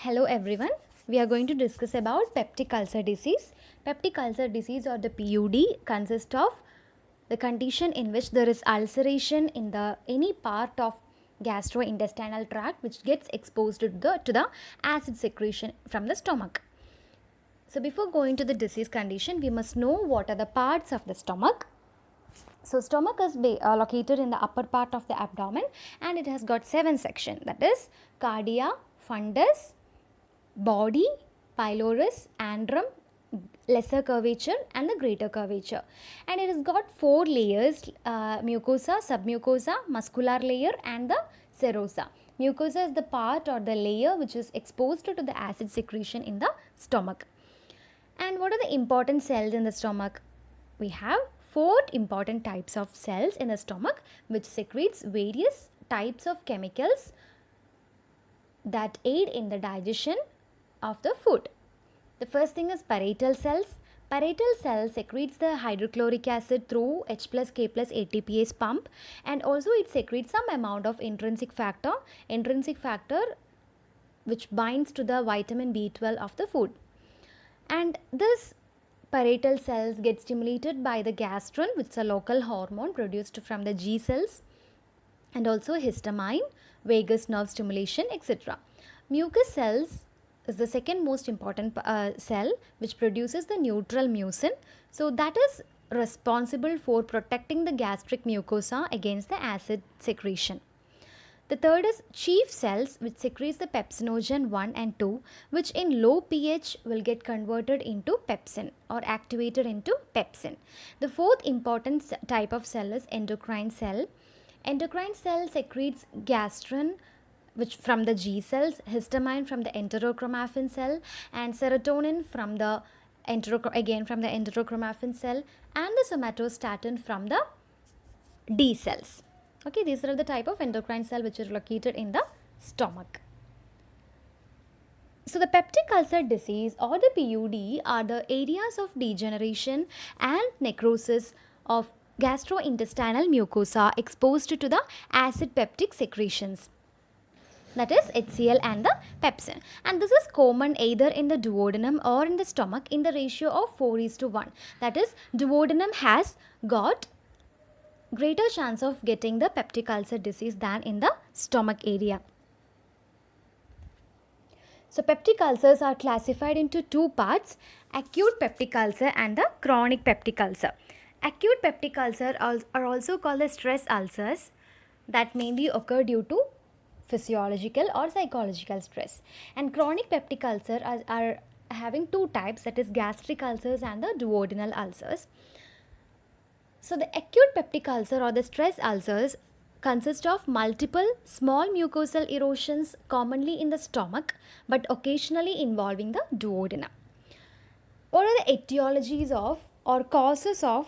Hello everyone. We are going to discuss about peptic ulcer disease. Peptic ulcer disease or the PUD consists of the condition in which there is ulceration in the any part of gastrointestinal tract which gets exposed to the acid secretion from the stomach. So before going to the disease condition, we must know what are the parts of the stomach. So stomach is located in the upper part of the abdomen and it has got 7 sections, that is cardia, fundus, body, pylorus, antrum, lesser curvature and the greater curvature, and it has got 4 layers, mucosa, submucosa, muscular layer and the serosa. Mucosa is the part or the layer which is exposed to the acid secretion in the stomach. And what are the important cells in the stomach? We have 4 important types of cells in the stomach which secretes various types of chemicals that aid in the digestion of the food. The first thing is parietal cells. Parietal cells secretes the hydrochloric acid through H plus K plus ATPase pump, and also it secretes some amount of intrinsic factor which binds to the vitamin B12 of the food. And this parietal cells get stimulated by the gastrin, which is a local hormone produced from the G cells, and also histamine, vagus nerve stimulation, etc. Mucus cells is the second most important cell which produces the neutral mucin. So that is responsible for protecting the gastric mucosa against the acid secretion. The third is chief cells which secretes the pepsinogen 1 and 2, which in low pH will get converted into pepsin or activated into pepsin. The fourth important type of cell is endocrine cell. Endocrine cell secretes gastrin which from the G cells, histamine from the enterochromaffin cell, and serotonin from the enterochromaffin cell, and the somatostatin from the D cells. Okay, these are the type of endocrine cell which are located in the stomach. So the peptic ulcer disease or the PUD are the areas of degeneration and necrosis of gastrointestinal mucosa exposed to the acid peptic secretions, that is HCl and the pepsin, and this is common either in the duodenum or in the stomach in the ratio of 4:1. That is, duodenum has got greater chance of getting the peptic ulcer disease than in the stomach area. So peptic ulcers are classified into 2 parts, acute peptic ulcer and the chronic peptic ulcer. Acute peptic ulcer are also called the stress ulcers that mainly occur due to physiological or psychological stress, and chronic peptic ulcer are having 2 types, that is gastric ulcers and the duodenal ulcers. So the acute peptic ulcer or the stress ulcers consist of multiple small mucosal erosions commonly in the stomach but occasionally involving the duodenum. What are the etiologies of or causes of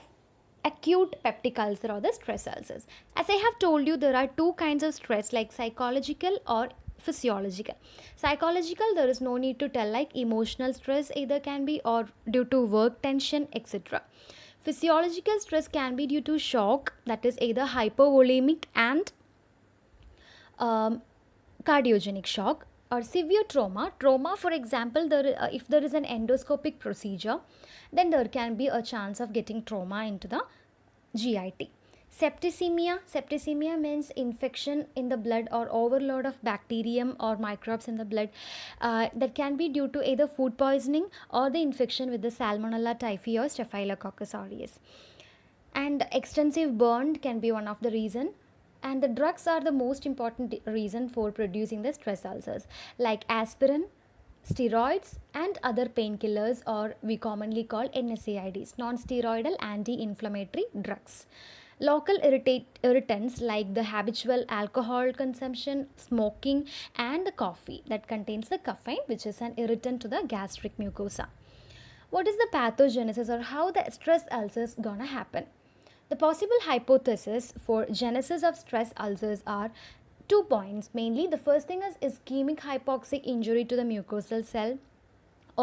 acute peptic ulcer or the stress ulcers? As I have told you, there are 2 kinds of stress, like psychological or physiological. Psychological, there is no need to tell, like emotional stress either can be or due to work tension, etc. Physiological stress can be due to shock, that is either hypovolemic and cardiogenic shock, or severe trauma. Trauma, for example, if there is an endoscopic procedure, then there can be a chance of getting trauma into the GIT. Septicemia means infection in the blood or overload of bacterium or microbes in the blood that can be due to either food poisoning or the infection with the Salmonella typhi or Staphylococcus aureus. And extensive burn can be one of the reason, and the drugs are the most important reason for producing the stress ulcers, like aspirin, steroids and other painkillers, or we commonly call NSAIDs, non-steroidal anti-inflammatory drugs. Local irritants like the habitual alcohol consumption, smoking and the coffee that contains the caffeine, which is an irritant to the gastric mucosa. What is the pathogenesis or how the stress ulcers gonna happen? The possible hypothesis for genesis of stress ulcers are 2 points mainly. The first thing is ischemic hypoxic injury to the mucosal cell,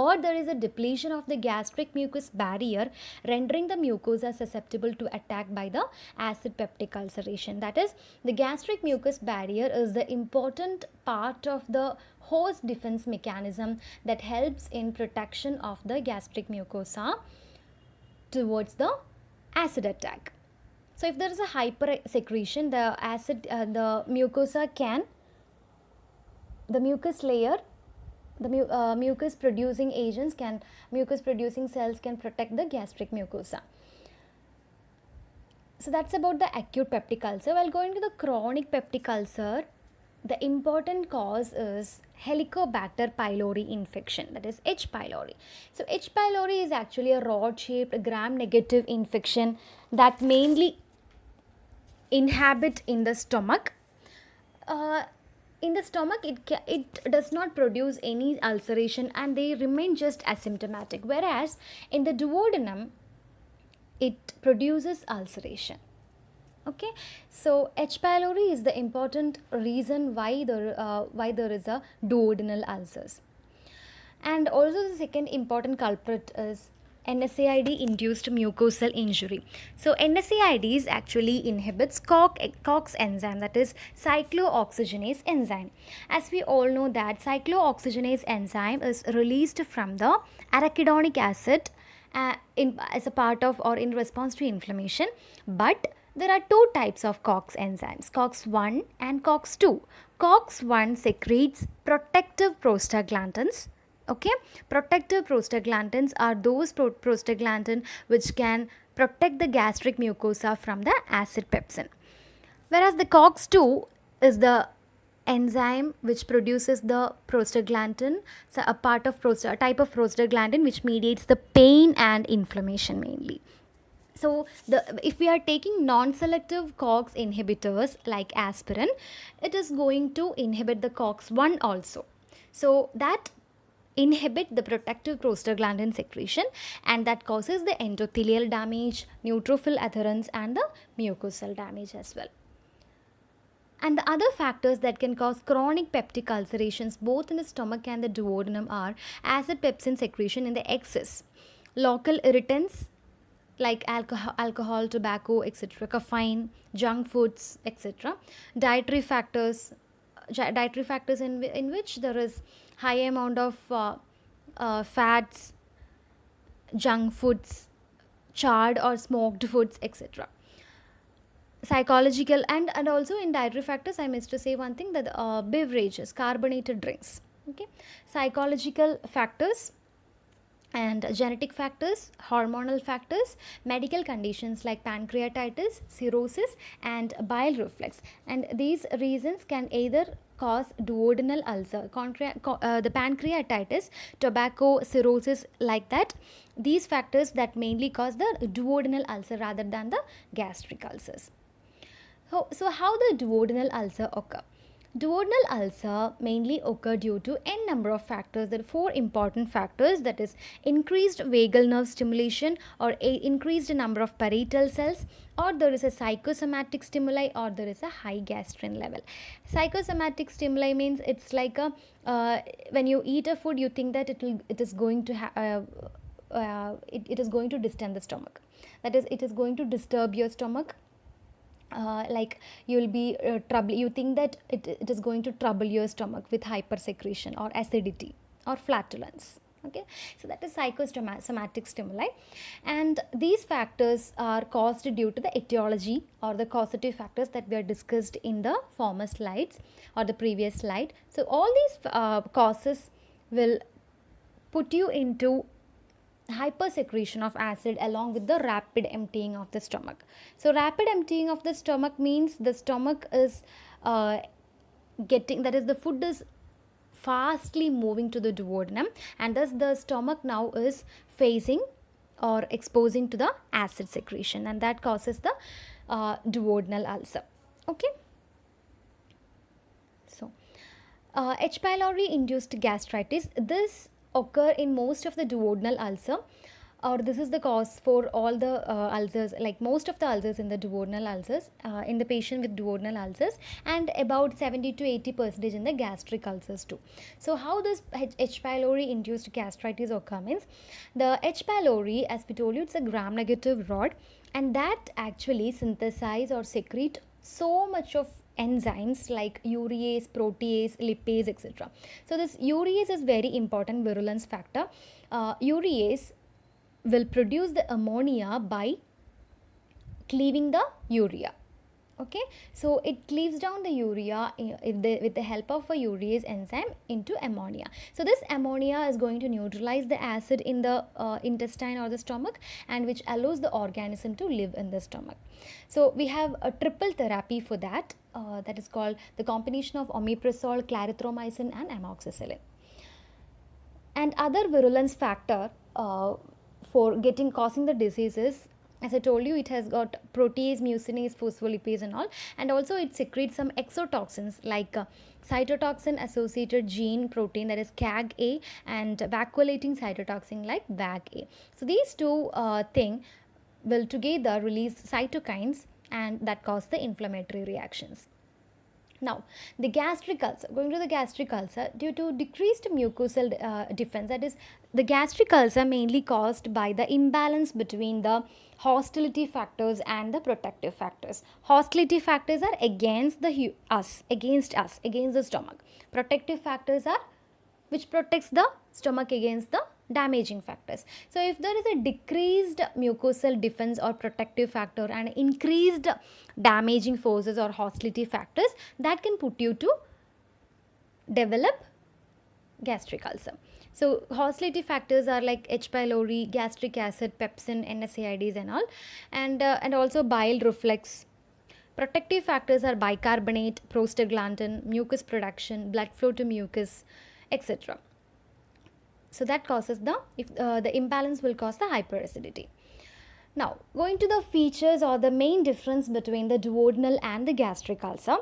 or there is a depletion of the gastric mucus barrier, rendering the mucosa susceptible to attack by the acid peptic ulceration. That is, the gastric mucus barrier is the important part of the host defense mechanism that helps in protection of the gastric mucosa towards the acid attack. So if there is a hyper secretion, the mucosa can, the mucus layer, the mucus producing agents can, mucus producing cells can protect the gastric mucosa. So that's about the acute peptic ulcer. While going to the chronic peptic ulcer, the important cause is Helicobacter pylori infection, that is H. pylori. So H. pylori is actually a rod shaped gram negative infection that mainly inhabit in the stomach. In the stomach, it does not produce any ulceration and they remain just asymptomatic, whereas in the duodenum it produces ulceration. Okay, so H. pylori is the important reason why there is a duodenal ulcers. And also the second important culprit is NSAID induced mucosal injury. So NSAIDs actually inhibits COX enzyme, that is cyclooxygenase enzyme. As we all know that cyclooxygenase enzyme is released from the arachidonic acid as a part of or in response to inflammation, but there are two types of COX enzymes, COX-1 and COX-2. COX-1 secretes protective prostaglandins. Okay, protective prostaglandins are those prostaglandin which can protect the gastric mucosa from the acid pepsin, whereas the COX-2 is the enzyme which produces the prostaglandin, so a part of a type of prostaglandin which mediates the pain and inflammation mainly. So if we are taking non-selective COX inhibitors like aspirin, it is going to inhibit the COX-1 also. So that inhibit the protective prostaglandin secretion, and that causes the endothelial damage, neutrophil adherence and the mucosal damage as well. And the other factors that can cause chronic peptic ulcerations both in the stomach and the duodenum are acid pepsin secretion in the excess, local irritants like alcohol, tobacco, etc., caffeine, junk foods, etc., dietary factors in which there is high amount of fats, junk foods, charred or smoked foods, etc. Psychological and also in dietary factors, I missed to say one thing, that beverages, carbonated drinks. Okay, psychological factors and genetic factors, hormonal factors, medical conditions like pancreatitis, cirrhosis and bile reflux, and these reasons can either cause duodenal ulcer, the pancreatitis, tobacco, cirrhosis, like that. These factors that mainly cause the duodenal ulcer rather than the gastric ulcers. So how the duodenal ulcer occur? Duodenal ulcer mainly occur due to n number of factors. There are four important factors, that is increased vagal nerve stimulation or increased number of parietal cells, or there is a psychosomatic stimuli, or there is a high gastrin level. Psychosomatic stimuli means it's like a when you eat a food you think that it is going to it is going to distend the stomach. That is, it is going to disturb your stomach. Like you will be you think that it is going to trouble your stomach with hypersecretion or acidity or flatulence. Okay, so that is psychosomatic stimuli, and these factors are caused due to the etiology or the causative factors that we are discussed in the former slides or the previous slide. So all these causes will put you into hypersecretion of acid along with the rapid emptying of the stomach. So rapid emptying of the stomach means the stomach is getting, that is, the food is fastly moving to the duodenum, and thus the stomach now is facing or exposing to the acid secretion, and that causes the duodenal ulcer. Okay, so H. pylori induced gastritis, this occur in most of the duodenal ulcer. or this is the cause for all the ulcers, like most of the ulcers in the duodenal ulcers, in the patient with duodenal ulcers, and about 70 to 80% in the gastric ulcers too. So how this H. pylori induced gastritis occur means, the H. pylori, as we told you, it's a gram negative rod, and that actually synthesize or secrete so much of enzymes like urease, protease, lipase, etc. So this urease is very important virulence factor. Urease will produce the ammonia by cleaving the urea. Okay, so it cleaves down the urea with the help of a urease enzyme into ammonia. So this ammonia is going to neutralize the acid in the intestine or the stomach, and which allows the organism to live in the stomach. So we have a triple therapy for that, that is called the combination of omeprazole, clarithromycin and amoxicillin. And other virulence factor for causing the diseases, as I told you, it has got protease, mucinase, phospholipase and all, and also it secretes some exotoxins like cytotoxin associated gene protein, that is CAG-A, and vacuolating cytotoxin like VAG-A. So these two things will together release cytokines, and that cause the inflammatory reactions. Now, the gastric ulcer, going to the gastric ulcer, due to decreased mucosal defense, that is, the gastric ulcer mainly caused by the imbalance between the hostility factors and the protective factors. Hostility factors are against the stomach. Protective factors are which protects the stomach against the damaging factors. So if there is a decreased mucosal defense or protective factor and increased damaging forces or hostility factors, that can put you to develop gastric ulcer. So hostility factors are like H. pylori, gastric acid, pepsin, NSAIDs and all, and also bile reflux. Protective factors are bicarbonate, prostaglandin, mucus production, blood flow to mucus, etc. So that causes the imbalance will cause the hyperacidity. Now, going to the features or the main difference between the duodenal and the gastric ulcer.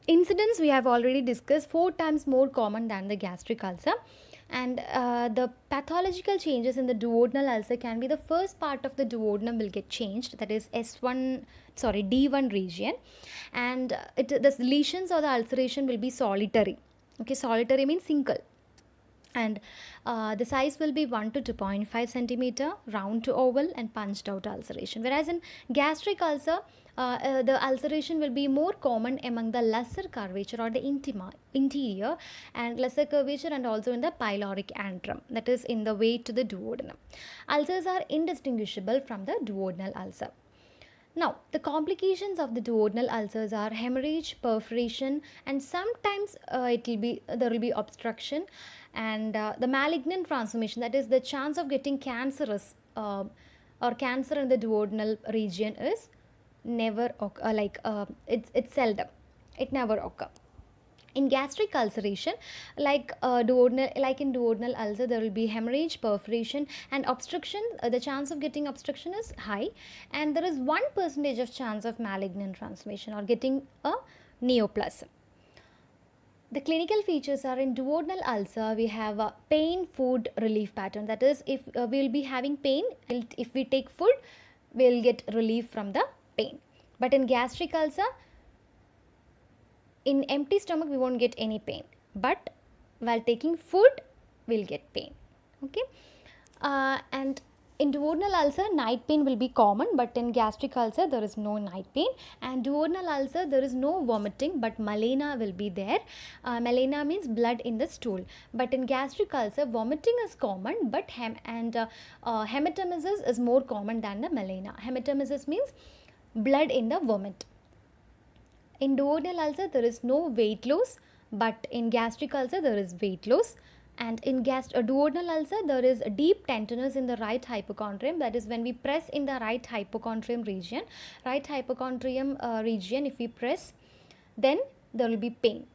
Incidence we have already discussed, 4 times more common than the gastric ulcer, and the pathological changes in the duodenal ulcer can be the first part of the duodenum will get changed, that is D1 region, and the lesions or the ulceration will be solitary. Okay, solitary means single, and the size will be 1 to 2.5 centimeter, round to oval and punched out ulceration, whereas in gastric ulcer the ulceration will be more common among the lesser curvature or the interior and lesser curvature, and also in the pyloric antrum, that is in the way to the duodenum. Ulcers are indistinguishable from the duodenal ulcer. Now, the complications of the duodenal ulcers are hemorrhage, perforation, and sometimes there will be obstruction, and the malignant transformation, that is the chance of getting cancerous or cancer in the duodenal region is never it's seldom. It never occurs. In gastric ulceration, like in duodenal ulcer, there will be hemorrhage, perforation and obstruction. The chance of getting obstruction is high, and there is 1% of chance of malignant transformation or getting a neoplasm. The clinical features are, in duodenal ulcer we have a pain food relief pattern, that is, if we will be having pain, if we take food we will get relief from the pain. But in gastric ulcer, in empty stomach we won't get any pain, but while taking food we'll get pain. Okay, and in duodenal ulcer night pain will be common, but in gastric ulcer there is no night pain, and duodenal ulcer there is no vomiting but melena will be there. Melena means blood in the stool, but in gastric ulcer vomiting is common, but hematemesis is more common than the melena. Hematemesis means blood in the vomit. In duodenal ulcer there is no weight loss, but in gastric ulcer there is weight loss, and in duodenal ulcer there is a deep tenderness in the right hypochondrium, that is when we press in the right hypochondrium region, if we press, then there will be pain.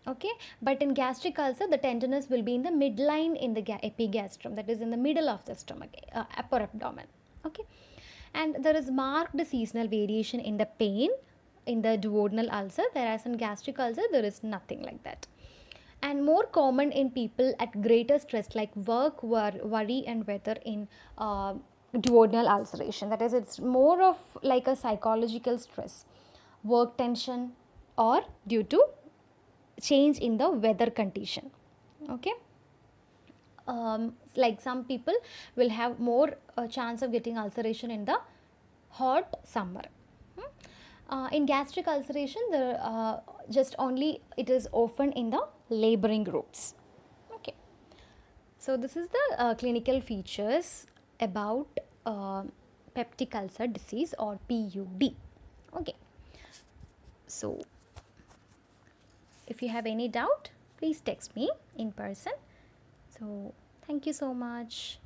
Okay, but in gastric ulcer the tenderness will be in the midline in the epigastrum, that is in the middle of the stomach, upper abdomen. Okay, and there is marked seasonal variation in the pain in the duodenal ulcer, whereas in gastric ulcer there is nothing like that. and more common in people at greater stress like work, worry and weather in duodenal ulceration. That is, it's more of like a psychological stress, work tension, or due to change in the weather condition. Okay. Like some people will have more chance of getting ulceration in the hot summer. In gastric ulceration, the just only it is often in the laboring groups. Okay, so this is the clinical features about peptic ulcer disease or PUD. Okay, so if you have any doubt, please text me in person. So thank you so much.